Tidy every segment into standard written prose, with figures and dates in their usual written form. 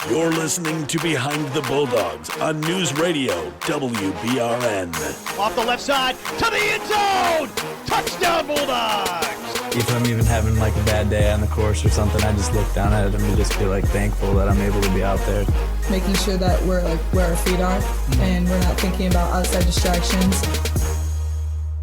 You're listening to Behind the Bulldogs on News Radio WBRN. Off the left side to the end zone. Touchdown Bulldogs. If I'm even having like a bad day on the course or something, I just look down at it and just feel like thankful that I'm able to be out there. Making sure that we're like where our feet are and we're not thinking about outside distractions.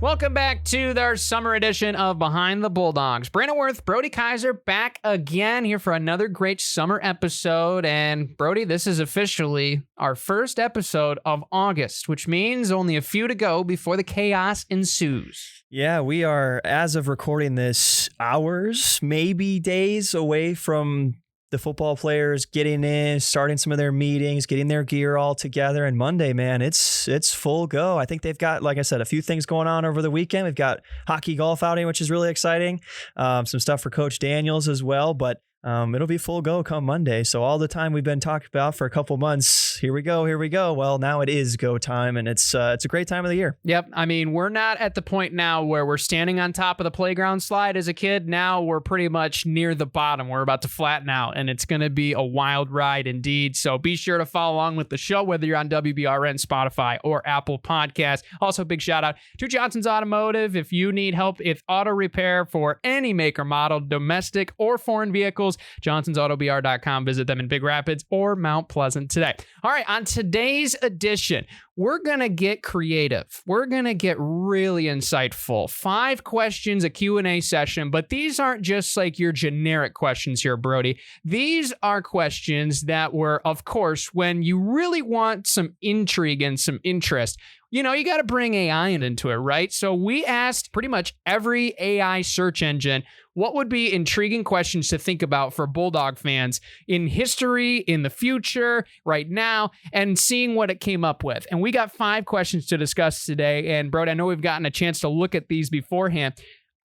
Welcome back to our summer edition of Behind the Bulldogs. Brandon Worth, Brody Kaiser back again here for another great summer episode. And Brody, this is officially our first episode of August, which means only a few to go before the chaos ensues. Yeah, we are, as of recording this, hours, maybe days away from the football players getting in, starting some of their meetings, getting their gear all together. And Monday, man, it's full go. I think they've got, like I said, a few things going on over the weekend. We've got hockey golf outing, which is really exciting. Some stuff for Coach Daniels as well, but it'll be full go come Monday. So all the time we've been talking about for a couple months, here we go. Well, now it is go time, and it's a great time of the year. Yep. I mean, we're not at the point now where we're standing on top of the playground slide as a kid. Now we're pretty much near the bottom. We're about to flatten out, and it's going to be a wild ride indeed. So be sure to follow along with the show, whether you're on WBRN, Spotify, or Apple Podcasts. Also, big shout out to Johnson's Automotive. If you need help with auto repair for any make or model, domestic or foreign vehicles, johnsonsautobr.com. Visit them in Big Rapids or Mount Pleasant today. All right, on today's edition, we're going to get creative. We're going to get really insightful. 5 questions, a Q&A session, but these aren't just like your generic questions here, Brody. These are questions that were, of course, when you really want some intrigue and some interest, you got to bring AI into it, right? So we asked pretty much every AI search engine what would be intriguing questions to think about for Bulldog fans in history, in the future, right now, and seeing what it came up with. And we got 5 questions to discuss today. And Brody, I know we've gotten a chance to look at these beforehand.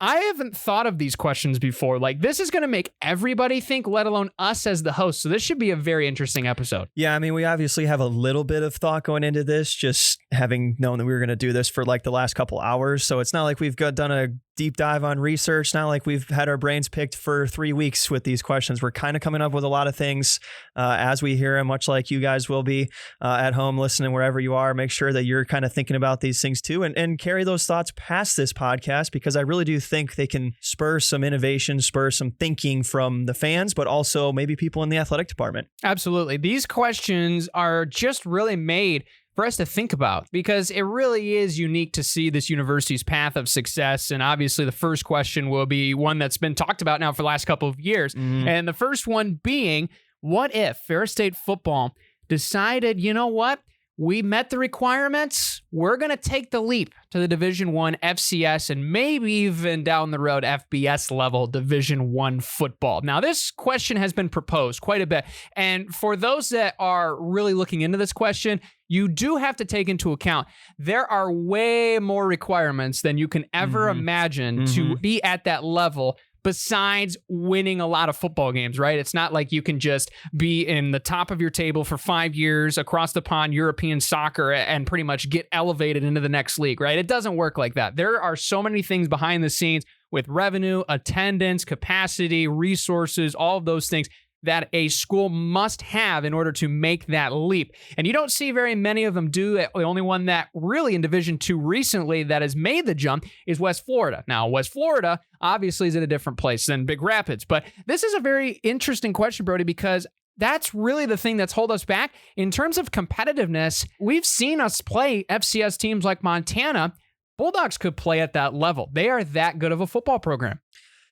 I haven't thought of these questions before. Like, this is going to make everybody think, let alone us as the host. So this should be a very interesting episode. Yeah, I mean, we obviously have a little bit of thought going into this, just having known that we were going to do this for like the last couple hours. So it's not like we've done a deep dive on research. Not like we've had our brains picked for 3 weeks with these questions. We're kind of coming up with a lot of things as we hear them, much like you guys will be at home listening wherever you are. Make sure that you're kind of thinking about these things too, and carry those thoughts past this podcast, because I really do think they can spur some innovation, spur some thinking from the fans, but also maybe people in the athletic department. Absolutely. These questions are just really made for us to think about, because it really is unique to see this university's path of success. And obviously the first question will be one that's been talked about now for the last couple of years. And the first one being, what if Ferris State football decided, you know what? We met the requirements. We're going to take the leap to the Division I FCS and maybe even down the road FBS level Division I football. Now, this question has been proposed quite a bit. And for those that are really looking into this question, you do have to take into account there are way more requirements than you can ever imagine to be at that level, besides winning a lot of football games, right? It's not like you can just be in the top of your table for 5 years across the pond, European soccer, and pretty much get elevated into the next league, right? It doesn't work like that. There are so many things behind the scenes with revenue, attendance, capacity, resources, all of those things that a school must have in order to make that leap. And you don't see very many of them do it. The only one that really in Division II recently that has made the jump is West Florida. Now, West Florida obviously is in a different place than Big Rapids, but this is a very interesting question, Brody, because that's really the thing that's held us back. In terms of competitiveness, we've seen us play FCS teams like Montana. Bulldogs could play at that level. They are that good of a football program.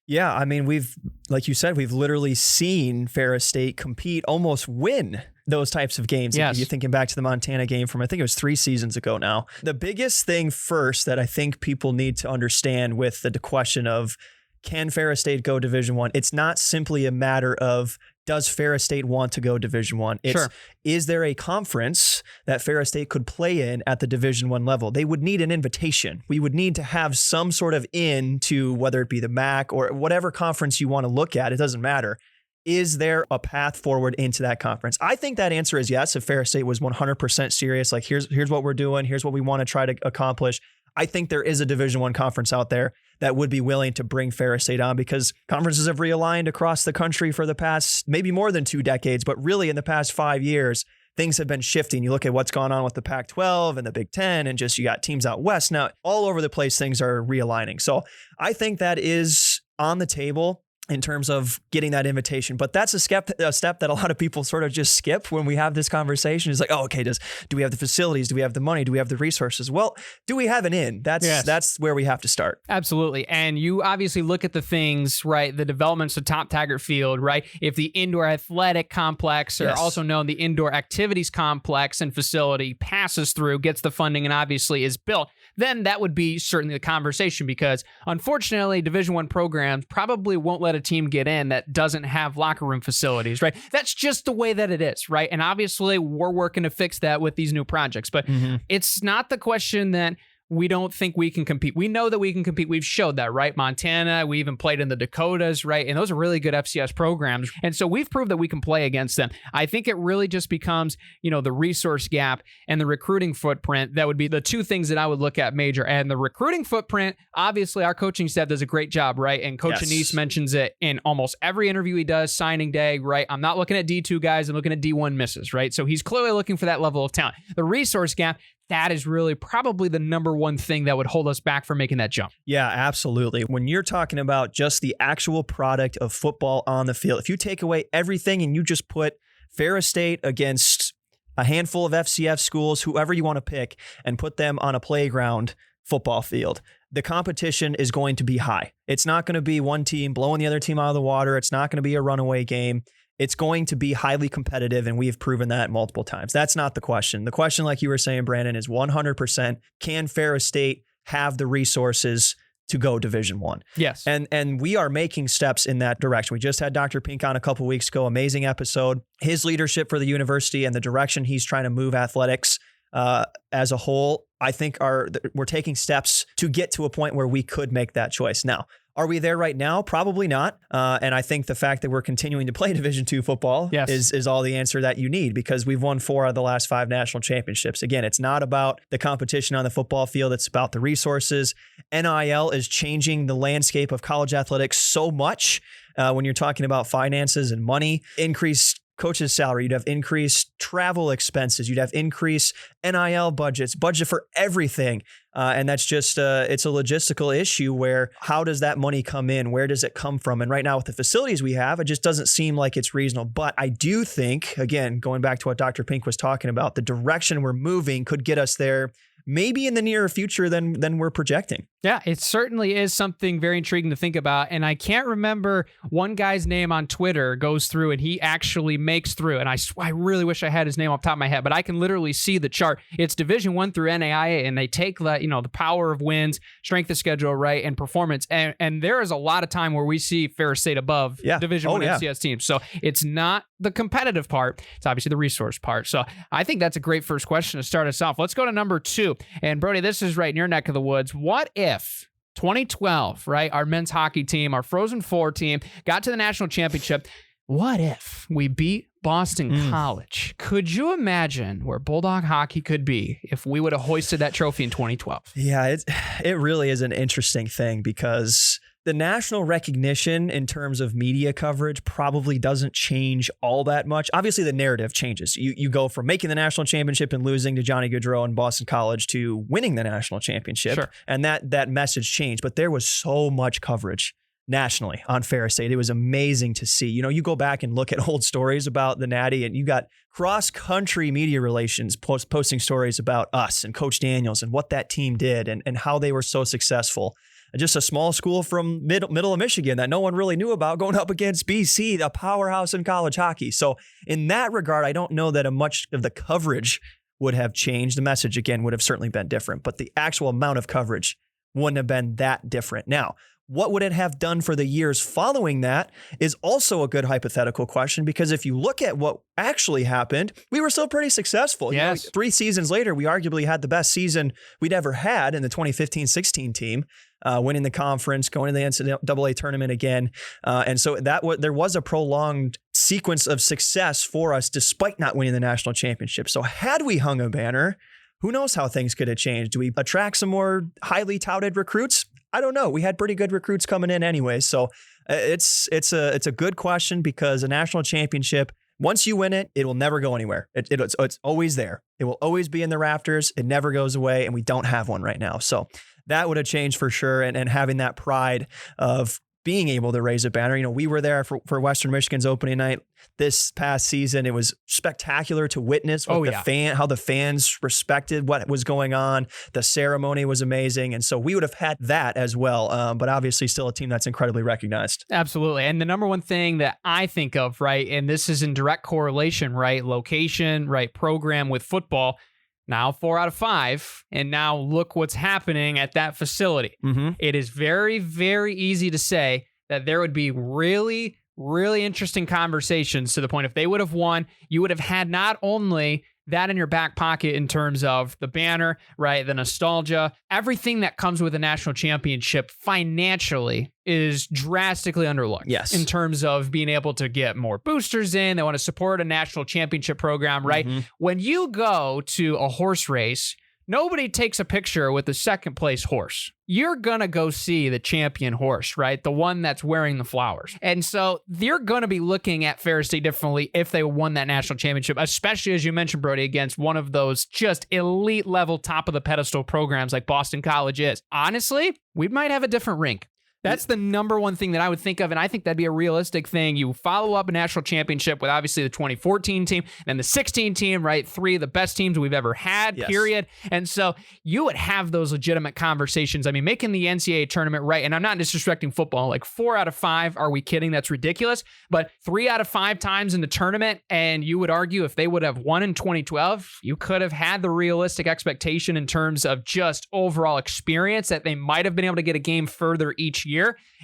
Yeah, I mean, like you said, we've literally seen Ferris State compete, almost win those types of games. Yes. You're thinking back to the Montana game from, I think it was 3 seasons ago now. The biggest thing first that I think people need to understand with the question of, can Ferris State go Division I? It's not simply a matter of, does Ferris State want to go Division I? It's, is there a conference that Ferris State could play in at the Division I level? They would need an invitation. We would need to have some sort of in to, whether it be the MAC or whatever conference you want to look at, it doesn't matter. Is there a path forward into that conference? I think that answer is yes. If Ferris State was 100% serious, like here's what we're doing, here's what we want to try to accomplish, I think there is a Division I conference out there that would be willing to bring Ferris State on, because conferences have realigned across the country for the past maybe more than 2 decades, but really in the past 5 years, things have been shifting. You look at what's gone on with the Pac-12 and the Big Ten, and just you got teams out west now. All over the place, things are realigning. So I think that is on the table in terms of getting that invitation. But that's a step that a lot of people sort of just skip when we have this conversation. It's like, oh, okay, do we have the facilities? Do we have the money? Do we have the resources? Well, do we have an in? That's where we have to start. Absolutely. And you obviously look at the things, right? The developments of Top Taggart Field, right? If the indoor athletic complex, or also known the indoor activities complex and facility, passes through, gets the funding, and obviously is built, then that would be certainly the conversation, because unfortunately, Division I programs probably won't let a team get in that doesn't have locker room facilities, right? That's just the way that it is, right? And obviously, we're working to fix that with these new projects, but it's not the question that we don't think we can compete. We know that we can compete. We've showed that, right? Montana, we even played in the Dakotas, right? And those are really good FCS programs. And so we've proved that we can play against them. I think it really just becomes, the resource gap and the recruiting footprint. That would be the two things that I would look at major. And the recruiting footprint, obviously our coaching staff does a great job, right? And Coach Anise mentions it in almost every interview he does, signing day, right? I'm not looking at D2 guys, I'm looking at D1 misses, right? So he's clearly looking for that level of talent. The resource gap, that is really probably the number one thing that would hold us back from making that jump. Yeah, absolutely. When you're talking about just the actual product of football on the field, if you take away everything and you just put Ferris State against a handful of FCS schools, whoever you want to pick, and put them on a playground football field, the competition is going to be high. It's not going to be one team blowing the other team out of the water. It's not going to be a runaway game. It's going to be highly competitive, and we've proven that multiple times. That's not the question. The question, like you were saying, Brandon, is 100%, can Ferris State have the resources to go Division I? Yes. And we are making steps in that direction. We just had Dr. Pink on a couple weeks ago, amazing episode. His leadership for the university and the direction he's trying to move athletics as a whole, I think we're taking steps to get to a point where we could make that choice. Now, are we there right now? Probably not. And I think the fact that we're continuing to play Division II football is all the answer that you need, because we've won 4 out of the last 5 national championships. Again, it's not about the competition on the football field. It's about the resources. NIL is changing the landscape of college athletics so much when you're talking about finances and money. Increased coach's salary, you'd have increased travel expenses, you'd have increased NIL budget for everything. And that's just, it's a logistical issue where how does that money come in? Where does it come from? And right now with the facilities we have, it just doesn't seem like it's reasonable. But I do think, again, going back to what Dr. Pink was talking about, the direction we're moving could get us there maybe in the nearer future than we're projecting. Yeah, it certainly is something very intriguing to think about. And I can't remember one guy's name on Twitter goes through and he actually makes through. And I really wish I had his name off the top of my head, but I can literally see the chart. It's Division I through NAIA, and they take the power of wins, strength of schedule, right, and performance. And there is a lot of time where we see Ferris State above Division I FCS teams. So it's not the competitive part. It's obviously the resource part. So I think that's a great first question to start us off. Let's go to number 2. And Brody, this is right in your neck of the woods. What if 2012, right, our men's hockey team, our Frozen Four team, got to the national championship? What if we beat Boston College? Could you imagine where Bulldog hockey could be if we would have hoisted that trophy in 2012? Yeah, it really is an interesting thing, because the national recognition in terms of media coverage probably doesn't change all that much. Obviously, the narrative changes. You go from making the national championship and losing to Johnny Gaudreau and Boston College to winning the national championship. Sure. And that message changed. But there was so much coverage nationally on Ferris State. It was amazing to see. You go back and look at old stories about the Natty, and you got cross-country media relations posting stories about us and Coach Daniels and what that team did and how they were so successful. Just a small school from middle of Michigan that no one really knew about going up against BC, the powerhouse in college hockey. So in that regard, I don't know that much of the coverage would have changed. The message, again, would have certainly been different, but the actual amount of coverage wouldn't have been that different. Now, what would it have done for the years following that is also a good hypothetical question, because if you look at what actually happened, we were still pretty successful. Yes. 3 seasons later, we arguably had the best season we'd ever had in the 2015-16 team, winning the conference, going to the NCAA tournament again. And so there was a prolonged sequence of success for us despite not winning the national championship. So had we hung a banner, who knows how things could have changed? Do we attract some more highly touted recruits? I don't know. We had pretty good recruits coming in anyway. So it's a good question, because a national championship, once you win it, it will never go anywhere. It's always there. It will always be in the rafters. It never goes away, and we don't have one right now. So that would have changed for sure. And having that pride of being able to raise a banner. You know, we were there for Western Michigan's opening night this past season. It was spectacular to witness how the fans respected what was going on. The ceremony was amazing. And so we would have had that as well. But obviously still a team that's incredibly recognized. Absolutely. And the number one thing that I think of, right, and this is in direct correlation, right, location, right, program with football. Now 4 out of 5, and now look what's happening at that facility. Mm-hmm. It is very, very easy to say that there would be really, really interesting conversations to the point if they would have won, you would have had not only that in your back pocket in terms of the banner, right, the nostalgia, everything that comes with a national championship financially is drastically underlooked. Yes. In terms of being able to get more boosters in, they want to support a national championship program, right? Mm-hmm. When you go to a horse race, nobody takes a picture with the second place horse. You're going to go see the champion horse, right? The one that's wearing the flowers. And so you're going to be looking at Ferris State differently if they won that national championship, especially as you mentioned, Brody, against one of those just elite level, top of the pedestal programs like Boston College is. Honestly, we might have a different rink. That's the number one thing that I would think of, and I think that'd be a realistic thing. You follow up a national championship with obviously the 2014 team and the 16 team, right? 3 of the best teams we've ever had, yes. Period. And so you would have those legitimate conversations. I mean, making the NCAA tournament, right? And I'm not disrespecting football. Like 4 out of 5, are we kidding? That's ridiculous. But 3 out of 5 times in the tournament, and you would argue if they would have won in 2012, you could have had the realistic expectation in terms of just overall experience that they might have been able to get a game further each year.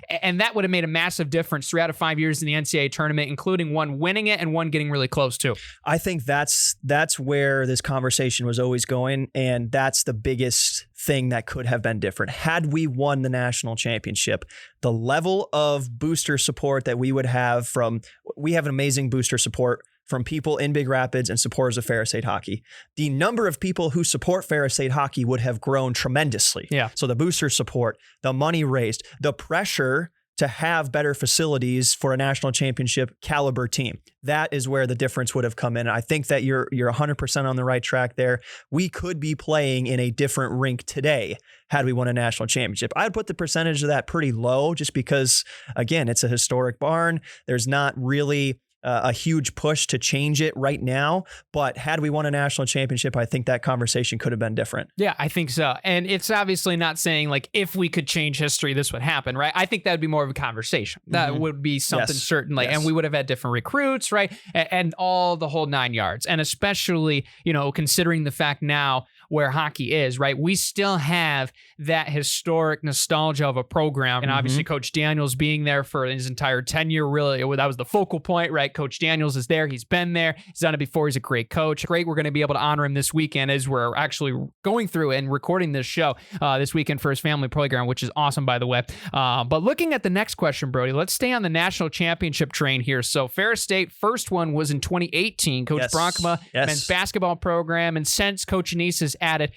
And that would have made a massive difference 3 out of 5 years in the NCAA tournament, including one winning it and one getting really close too. I think that's where this conversation was always going. And that's the biggest thing that could have been different. Had we won the national championship, the level of booster support that we would have we have an amazing booster support from people in Big Rapids and supporters of Ferris State hockey. The number of people who support Ferris State hockey would have grown tremendously. Yeah. So the booster support, the money raised, the pressure to have better facilities for a national championship caliber team. That is where the difference would have come in. I think that you're 100% on the right track there. We could be playing in a different rink today had we won a national championship. I'd put the percentage of that pretty low just because, again, it's a historic barn. There's not really a huge push to change it right now. But had we won a national championship, I think that conversation could have been different. Yeah, I think so. And it's obviously not saying like, if we could change history, this would happen, right? I think that would be more of a conversation. That would be something certainly. Yes. And we would have had different recruits, right? And all the whole 9 yards. And especially, considering the fact now where hockey is, right? We still have that historic nostalgia of a program. And obviously Coach Daniels being there for his entire tenure, really, that was the focal point, right? Coach Daniels is there. He's been there. He's done it before. He's a great coach. Great. We're going to be able to honor him this weekend as we're actually going through and recording this show this weekend for his family playground, which is awesome, by the way. But looking at the next question, Brody, let's stay on the national championship train here. So Ferris State, first one was in 2018. Coach Bronkma, men's basketball program. And since Coach Anise has added,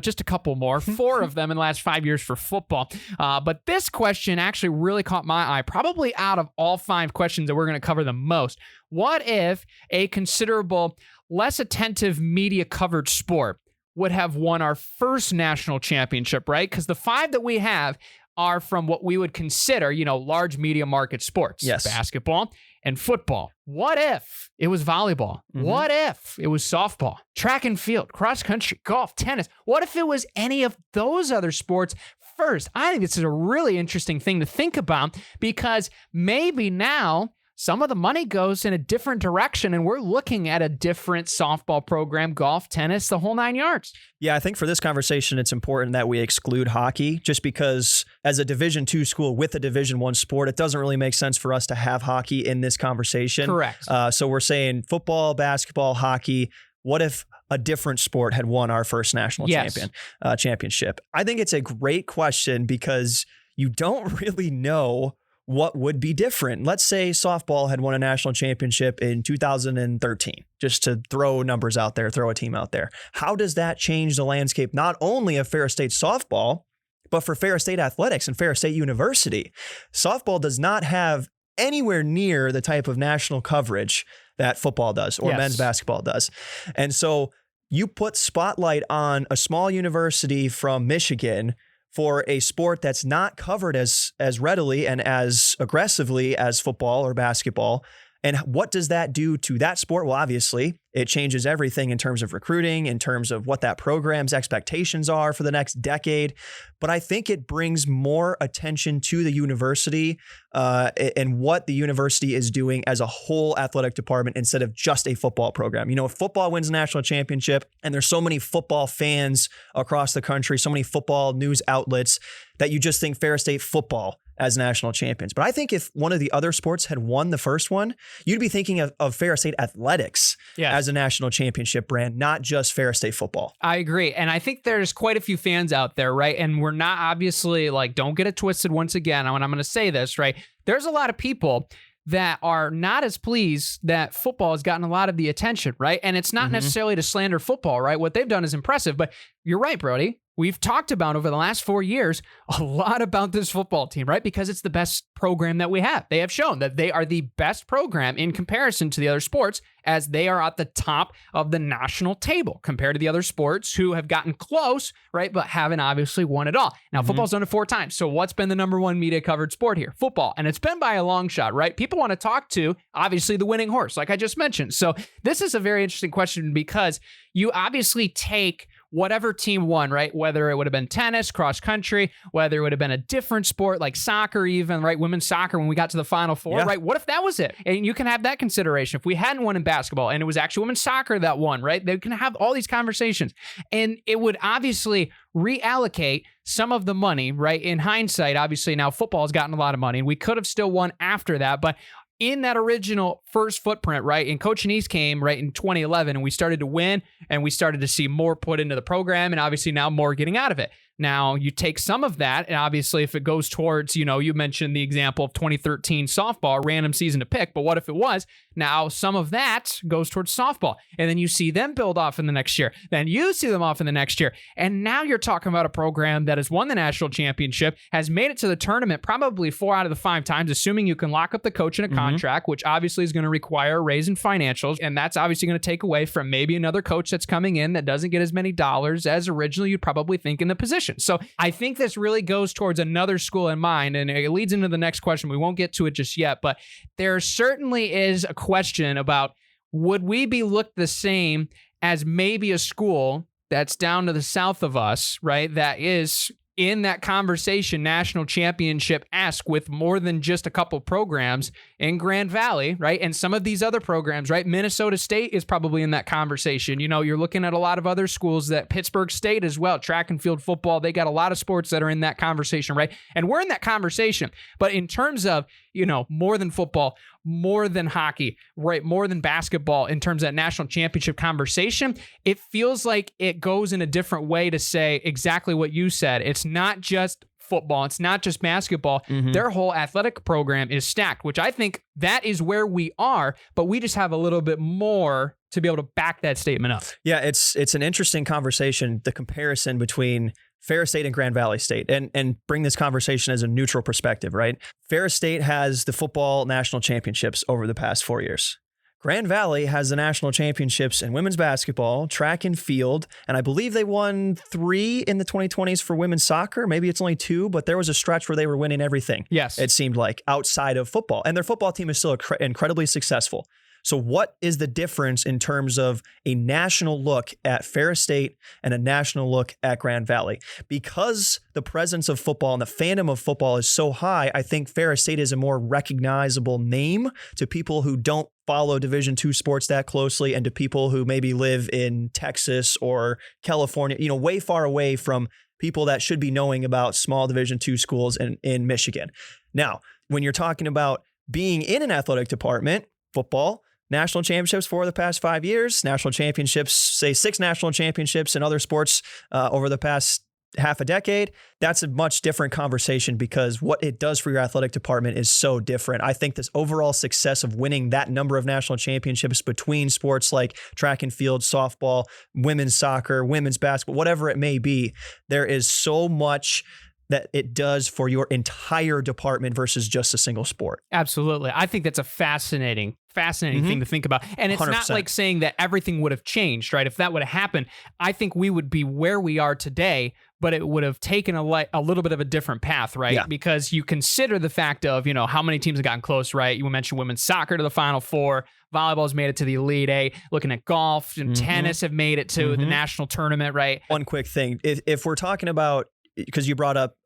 just a couple more, 4 of them in the last 5 years for football. But this question actually really caught my eye, probably out of all 5 questions that we're going to cover the most. What if a considerable, less attentive media covered sport would have won our first national championship, right? Because the 5 that we have are from what we would consider, large media market sports. Yes. Basketball and football. What if it was volleyball? What if it was softball, track and field, cross country, golf, tennis? What if it was any of those other sports first? I think this is a really interesting thing to think about because maybe now some of the money goes in a different direction and we're looking at a different softball program, golf, tennis, the whole 9 yards. Yeah, I think for this conversation, it's important that we exclude hockey just because as a Division II school with a Division I sport, it doesn't really make sense for us to have hockey in this conversation. Correct. So we're saying football, basketball, hockey. What if a different sport had won our first national championship? I think it's a great question because you don't really know what would be different? Let's say softball had won a national championship in 2013, just to throw numbers out there, throw a team out there. How does that change the landscape, not only of Ferris State softball, but for Ferris State Athletics and Ferris State University? Softball does not have anywhere near the type of national coverage that football does or men's basketball does. And so you put spotlight on a small university from Michigan for a sport that's not covered as readily and as aggressively as football or basketball. And what does that do to that sport? Well, obviously, it changes everything in terms of recruiting, in terms of what that program's expectations are for the next decade. But I think it brings more attention to the university and what the university is doing as a whole athletic department instead of just a football program. You know, if football wins a national championship, and there's so many football fans across the country, so many football news outlets, that you just think Ferris State football as national champions. But I think if one of the other sports had won the first one, you'd be thinking of Ferris State Athletics as a national championship brand, not just Ferris State football. I agree. And I think there's quite a few fans out there, right? And we're not obviously like, don't get it twisted once again. And I'm going to say this, right? There's a lot of people that are not as pleased that football has gotten a lot of the attention, right? And it's not necessarily to slander football, right? What they've done is impressive, but you're right, Brody. We've talked about over the last 4 years a lot about this football team, right? Because it's the best program that we have. They have shown that they are the best program in comparison to the other sports, as they are at the top of the national table compared to the other sports who have gotten close, right? But haven't obviously won it all. Now, football's done it 4 times. So what's been the number one media covered sport here? Football. And it's been by a long shot, right? People want to talk to, obviously, the winning horse, like I just mentioned. So this is a very interesting question because you obviously take whatever team won, right? Whether it would have been tennis, cross country, whether it would have been a different sport like soccer even, right? Women's soccer when we got to the Final Four, right? What if that was it? And you can have that consideration. If we hadn't won in basketball and it was actually women's soccer that won, right? They can have all these conversations. And it would obviously reallocate some of the money, right? In hindsight, obviously now football has gotten a lot of money and we could have still won after that, but in that original first footprint, right? And Coach Anise came right in 2011 and we started to win and we started to see more put into the program and obviously now more getting out of it. Now you take some of that and obviously if it goes towards, you know, you mentioned the example of 2013 softball, random season to pick, but what if it was? Now some of that goes towards softball and then you see them build off in the next year. Then you see them off in the next year. And now you're talking about a program that has won the national championship, has made it to the tournament probably 4 out of the 5 times, assuming you can lock up the coach in a contract, which obviously is going to require a raise in financials. And that's obviously going to take away from maybe another coach that's coming in that doesn't get as many dollars as originally you'd probably think in the position. So I think this really goes towards another school in mind, and it leads into the next question. We won't get to it just yet, but there certainly is a question about, would we be looked the same as maybe a school that's down to the south of us, right? That is in that conversation, national championship-esque with more than just a couple programs in Grand Valley, right? And some of these other programs, right? Minnesota State is probably in that conversation. You know, you're looking at a lot of other schools, that Pittsburgh State as well, track and field football, they got a lot of sports that are in that conversation, right? And we're in that conversation. But in terms of, you know, more than football, more than hockey, right? More than basketball in terms of that national championship conversation, it feels like it goes in a different way to say exactly what you said. It's not just football. It's not just basketball. Their whole athletic program is stacked, which I think that is where we are, but we just have a little bit more to be able to back that statement up. Yeah, it's an interesting conversation, the comparison between Ferris State and Grand Valley State, and bring this conversation as a neutral perspective, right? Ferris State has the football national championships over the past 4 years. Grand Valley has the national championships in women's basketball, track and field, and I believe they won 3 in the 2020s for women's soccer. Maybe it's only 2, but there was a stretch where they were winning everything. Yes. It seemed like, outside of football. And their football team is still incredibly successful. So what is the difference in terms of a national look at Ferris State and a national look at Grand Valley? Because the presence of football and the fandom of football is so high, I think Ferris State is a more recognizable name to people who don't follow Division II sports that closely and to people who maybe live in Texas or California, you know, way far away from people that should be knowing about small Division II schools in Michigan. Now, when you're talking about being in an athletic department, football, national championships for the past 5 years, national championships, say 6 national championships in other sports over the past half a decade, that's a much different conversation because what it does for your athletic department is so different. I think this overall success of winning that number of national championships between sports like track and field, softball, women's soccer, women's basketball, whatever it may be, there is so much that it does for your entire department versus just a single sport. Absolutely. I think that's a fascinating thing to think about. And it's 100%. Not like saying that everything would have changed, right? If that would have happened, I think we would be where we are today, but it would have taken a little bit of a different path, right? Yeah. Because you consider the fact of, how many teams have gotten close, right? You mentioned women's soccer to the Final Four. Volleyball's made it to the Elite Eight. Looking at golf and tennis have made it to the national tournament, right? One quick thing. If we're talking about, because you brought up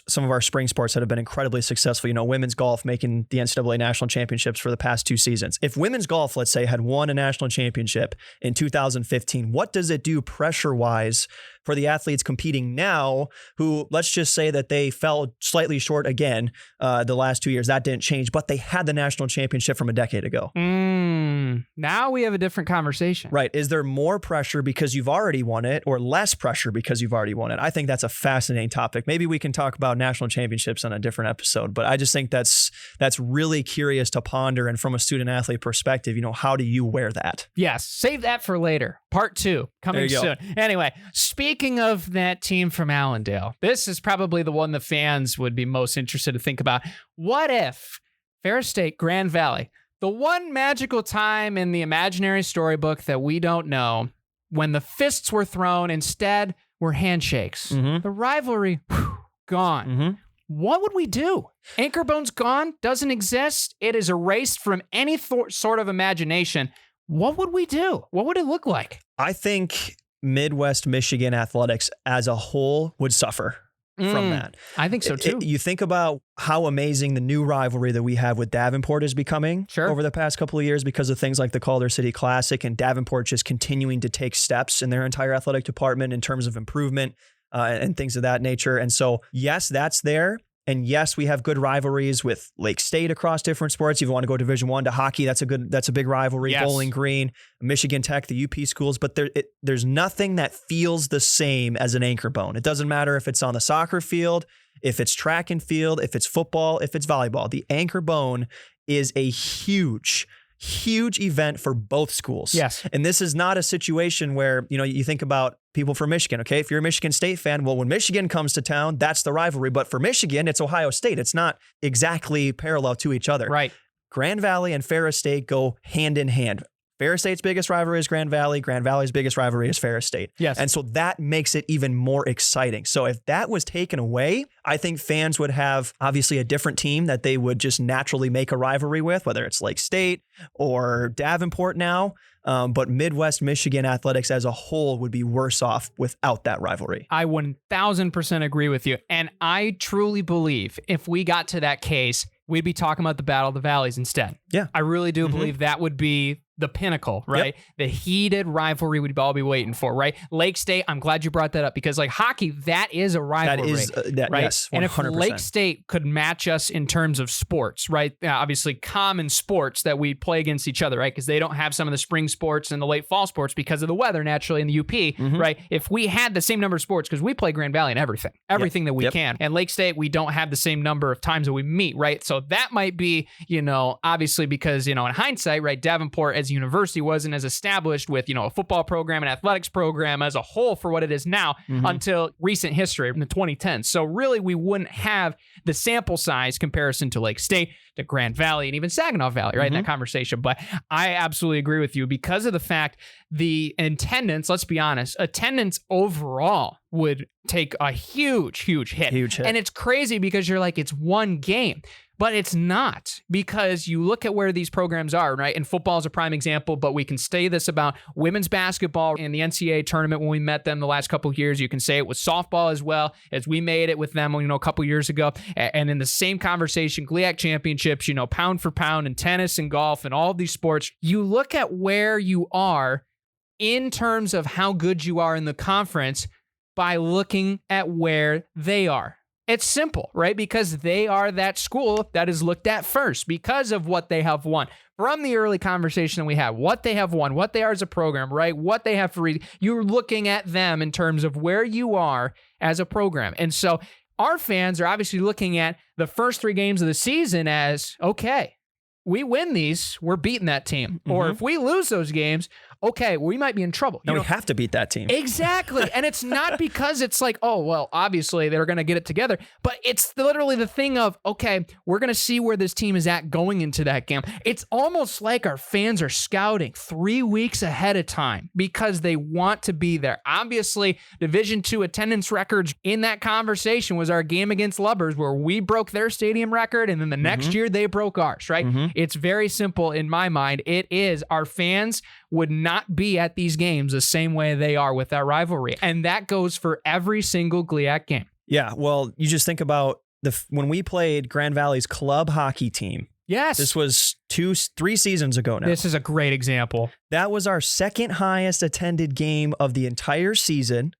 some of our spring sports that have been incredibly successful, women's golf making the NCAA national championships for the past 2 seasons. If women's golf, let's say, had won a national championship in 2015, what does it do pressure-wise for the athletes competing now who, let's just say that they fell slightly short again the last 2 years? That didn't change, but they had the national championship from a decade ago. Now we have a different conversation. Right. Is there more pressure because you've already won it or less pressure because you've already won it? I think that's a fascinating topic. Maybe we can talk about national championships on a different episode, but I just think that's really curious to ponder. And from a student athlete perspective, how do you wear that? Yes. Save that for later. Part 2 coming soon. Anyway, speaking of that team from Allendale, this is probably the one the fans would be most interested to think about. What if Ferris State, Grand Valley, the one magical time in the imaginary storybook that we don't know, when the fists were thrown, instead were handshakes. The rivalry, gone. What would we do? AnchorBone's gone, doesn't exist. It is erased from any sort of imagination. What would we do? What would it look like? I think Midwest Michigan athletics as a whole would suffer from that. I think so too. You think about how amazing the new rivalry that we have with Davenport is becoming over the past couple of years because of things like the Calder City Classic and Davenport just continuing to take steps in their entire athletic department in terms of improvement and things of that nature. And so, yes, that's there. And yes, we have good rivalries with Lake State across different sports. If you want to go Division I to hockey, that's a big rivalry. Yes. Bowling Green, Michigan Tech, the UP schools, but there's nothing that feels the same as an AnchorBone. It doesn't matter if it's on the soccer field, if it's track and field, if it's football, if it's volleyball. The AnchorBone is a huge event for both schools. Yes. And this is not a situation where, you think about people from Michigan, okay? If you're a Michigan State fan, well, when Michigan comes to town, that's the rivalry. But for Michigan, it's Ohio State. It's not exactly parallel to each other. Right. Grand Valley and Ferris State go hand in hand. Ferris State's biggest rivalry is Grand Valley. Grand Valley's biggest rivalry is Ferris State. Yes. And so that makes it even more exciting. So if that was taken away, I think fans would have obviously a different team that they would just naturally make a rivalry with, whether it's Lake State or Davenport now. But Midwest Michigan athletics as a whole would be worse off without that rivalry. I 1000% agree with you. And I truly believe if we got to that case, we'd be talking about the Battle of the Valleys instead. Yeah. I really do believe that would be the pinnacle, right? Yep. The heated rivalry we'd all be waiting for, right? Lake State, I'm glad you brought that up because like hockey, that is a rivalry. That is, right? Yes, 100%. And if Lake State could match us in terms of sports, right? Obviously common sports that we play against each other, right? Because they don't have some of the spring sports and the late fall sports because of the weather naturally in the UP, right? If we had the same number of sports, because we play Grand Valley in everything that we can. And Lake State, we don't have the same number of times that we meet, right? So that might be, obviously because, in hindsight, right, Davenport as a university wasn't as established with, a football program and athletics program as a whole for what it is now until recent history in the 2010s. So really, we wouldn't have the sample size comparison to Lake State, to Grand Valley, and even Saginaw Valley, right, in that conversation. But I absolutely agree with you because of the fact the attendance, let's be honest, attendance overall would take a huge hit. And it's crazy because you're like, it's one game. But it's not, because you look at where these programs are, right? And football is a prime example, but we can say this about women's basketball in the NCAA tournament when we met them the last couple of years. You can say it with softball as well, as we made it with them, a couple years ago. And in the same conversation, GLIAC championships, pound for pound, and tennis and golf and all of these sports. You look at where you are in terms of how good you are in the conference by looking at where they are. It's simple, right? Because they are that school that is looked at first because of what they have won. From the early conversation that we had, what they have won, what they are as a program, right? What they have for you're looking at them in terms of where you are as a program. And so our fans are obviously looking at the first 3 games of the season as, okay, we win these, we're beating that team. Or if we lose those games, okay, we might be in trouble. No, we have to beat that team. Exactly. And it's not because it's like, oh, well, obviously they're going to get it together, but it's literally the thing of, okay, we're going to see where this team is at going into that game. It's almost like our fans are scouting 3 weeks ahead of time because they want to be there. Obviously, Division II attendance records in that conversation was our game against Lubbers where we broke their stadium record and then the next year they broke ours, right? It's very simple in my mind. It is our fans would not be at these games the same way they are with that rivalry. And that goes for every single GLIAC game. Yeah, well, you just think about when we played Grand Valley's club hockey team. Yes. This was 3 seasons ago now. This is a great example. That was our second highest attended game of the entire season.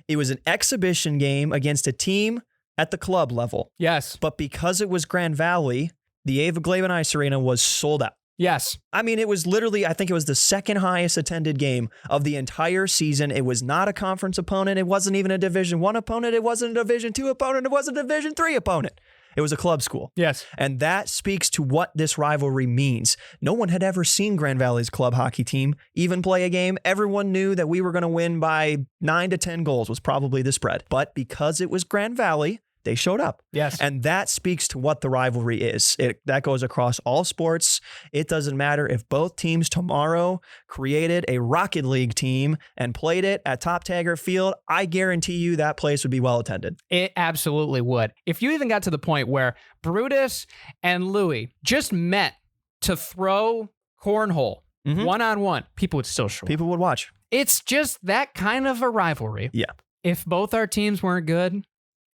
It was an exhibition game against a team at the club level. Yes. But because it was Grand Valley, the Ava Glaven Ice Arena was sold out. Yes. I mean, it was literally, I think it was the second highest attended game of the entire season. It was not a conference opponent. It wasn't even a Division I opponent. It wasn't a Division II opponent. It wasn't a Division III opponent. It was a club school. Yes. And that speaks to what this rivalry means. No one had ever seen Grand Valley's club hockey team even play a game. Everyone knew that we were going to win by 9 to 10 goals was probably the spread. But because it was Grand Valley, they showed up. Yes. And that speaks to what the rivalry is. That goes across all sports. It doesn't matter if both teams tomorrow created a Rocket League team and played it at Top Taggart Field. I guarantee you that place would be well attended. It absolutely would. If you even got to the point where Brutus and Louie just met to throw cornhole one-on-one, people would still show up. People would watch. It's just that kind of a rivalry. Yeah. If both our teams weren't good,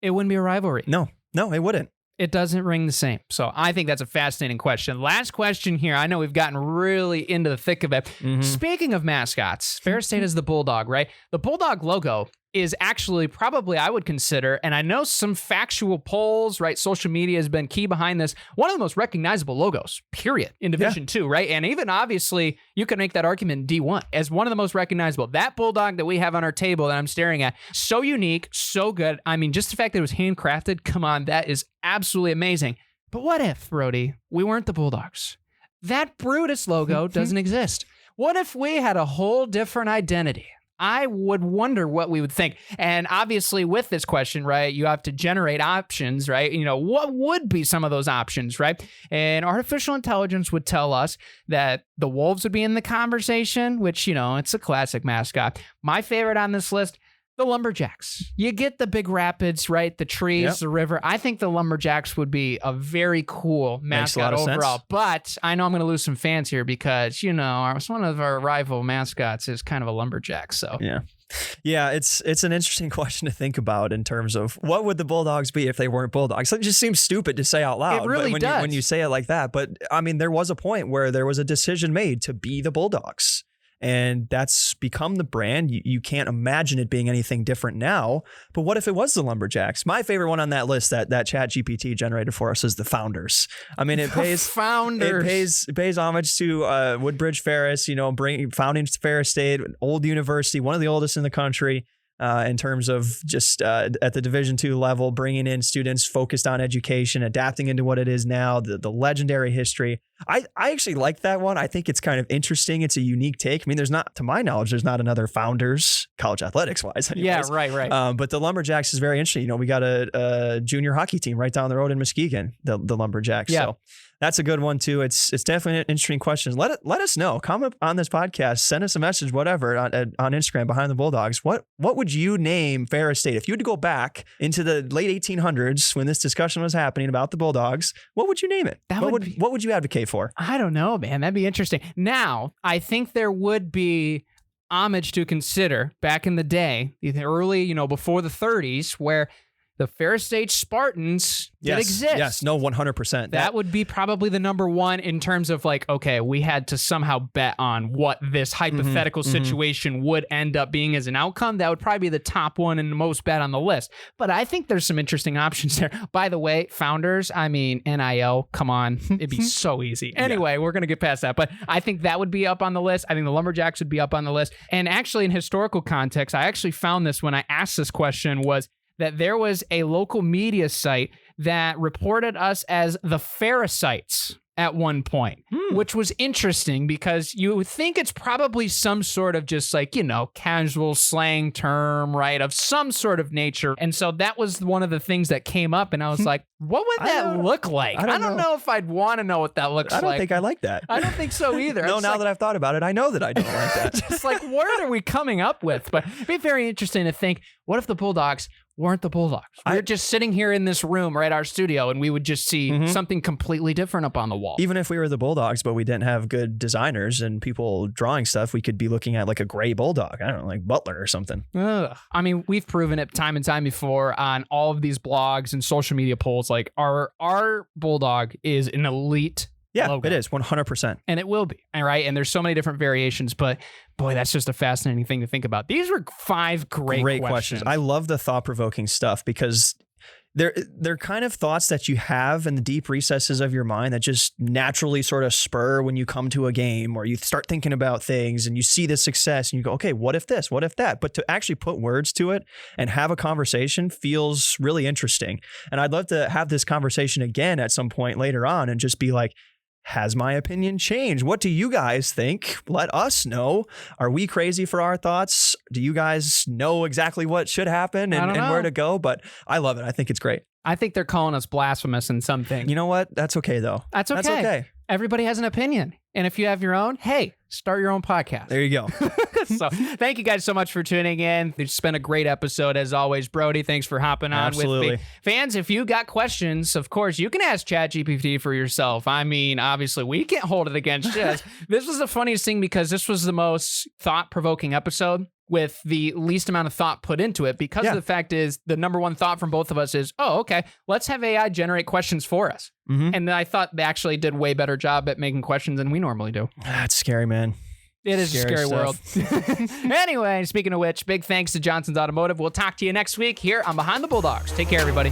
it wouldn't be a rivalry. No, it wouldn't. It doesn't ring the same. So I think that's a fascinating question. Last question here. I know we've gotten really into the thick of it. Speaking of mascots, Ferris State is the Bulldog, right? The Bulldog logo is actually probably, I would consider, and I know some factual polls, right? Social media has been key behind this. One of the most recognizable logos, period, in Division II, right? And even obviously, you can make that argument in D1 as one of the most recognizable. That Bulldog that we have on our table that I'm staring at, so unique, so good. I mean, just the fact that it was handcrafted, come on, that is absolutely amazing. But what if, Brody, we weren't the Bulldogs? That Brutus logo doesn't exist. What if we had a whole different identity? I would wonder what we would think. And obviously with this question, right, you have to generate options, right? You know, what would be some of those options, right? And artificial intelligence would tell us that the Wolves would be in the conversation, which, you know, it's a classic mascot. My favorite on this list, the Lumberjacks. You get the big rapids, right? The trees, the river. I think the Lumberjacks would be a very cool mascot overall. Sense. But I know I'm going to lose some fans here because, you know, one of our rival mascots is kind of a Lumberjack. So yeah, it's an interesting question to think about in terms of what would the Bulldogs be if they weren't Bulldogs. It just seems stupid to say out loud. It really does. When you say it like that. But I mean, there was a point where there was a decision made to be the Bulldogs. And that's become the brand. You can't imagine it being anything different now. But what if it was the Lumberjacks? My favorite one on that list that ChatGPT generated for us is the Founders. I mean, it pays Founders. It pays homage to Woodbridge Ferris. You know, founding Ferris State, an old university, one of the oldest in the country. In terms of just at the Division II level, bringing in students focused on education, adapting into what it is now, the legendary history. I actually like that one. I think it's kind of interesting. It's a unique take. I mean, to my knowledge, there's not another Founders college athletics wise. Anyways. Yeah, right. But the Lumberjacks is very interesting. You know, we got a junior hockey team right down the road in Muskegon, the Lumberjacks. Yeah. So that's a good one too. It's definitely an interesting question. Let us know. Comment on this podcast. Send us a message, whatever, on Instagram, Behind the Bulldogs. What would you name Ferris State? If you had to go back into the late 1800s when this discussion was happening about the Bulldogs, what would you name it? What would you advocate for? I don't know, man. That'd be interesting. Now, I think there would be homage to consider back in the day, the early, before the 30s, where the Ferris State Spartans did exist. Yes, no, 100%. That would be probably the number one in terms of like, okay, we had to somehow bet on what this hypothetical situation would end up being as an outcome. That would probably be the top one and the most bet on the list. But I think there's some interesting options there. By the way, founders, I mean, NIL, come on. It'd be so easy. Anyway, we're going to get past that. But I think that would be up on the list. I think the Lumberjacks would be up on the list. And actually, in historical context, I actually found this when I asked this question was that there was a local media site that reported us as the Ferrisites at one point, which was interesting because you would think it's probably some sort of just like, you know, casual slang term, right, of some sort of nature. And so that was one of the things that came up, and I was like, what would that look like? I don't know if I'd want to know what that looks like. I don't think I like that. I don't think so either. No, now that I've thought about it, I know that I don't like that. Just like, what are we coming up with? But it'd be very interesting to think, what if the Bulldogs weren't the Bulldogs? We're just sitting here in this room, right, our studio, and we would just see something completely different up on the wall. Even if we were the Bulldogs, but we didn't have good designers and people drawing stuff, we could be looking at like a gray bulldog. I don't know, like Butler or something. Ugh. I mean, we've proven it time and time before on all of these blogs and social media polls. Like our bulldog is an elite logo. It is 100%. And it will be. All right. And there's so many different variations, but boy, that's just a fascinating thing to think about. These were 5 great questions. I love the thought-provoking stuff because they're kind of thoughts that you have in the deep recesses of your mind that just naturally sort of spur when you come to a game or you start thinking about things and you see the success and you go, okay, what if this? What if that? But to actually put words to it and have a conversation feels really interesting. And I'd love to have this conversation again at some point later on and just be like, has my opinion changed? What do you guys think? Let us know. Are we crazy for our thoughts? Do you guys know exactly what should happen and where to go? But I love it. I think it's great. I think they're calling us blasphemous in something. You know what? That's okay, though. That's okay. Everybody has an opinion. And if you have your own, hey, start your own podcast. There you go. So thank you guys so much for tuning in. It's been a great episode as always. Brody, thanks for hopping on with me. Fans, if you got questions, of course, you can ask ChatGPT for yourself. I mean, obviously, we can't hold it against you. This was the funniest thing because this was the most thought-provoking episode with the least amount of thought put into it because of the fact is the number one thought from both of us is, oh, okay, let's have AI generate questions for us. And I thought they actually did way better job at making questions than we normally do. That's scary, man. It is a scary world. Anyway, speaking of which, big thanks to Johnson's Automotive. We'll talk to you next week here on Behind the Bulldogs. Take care, everybody.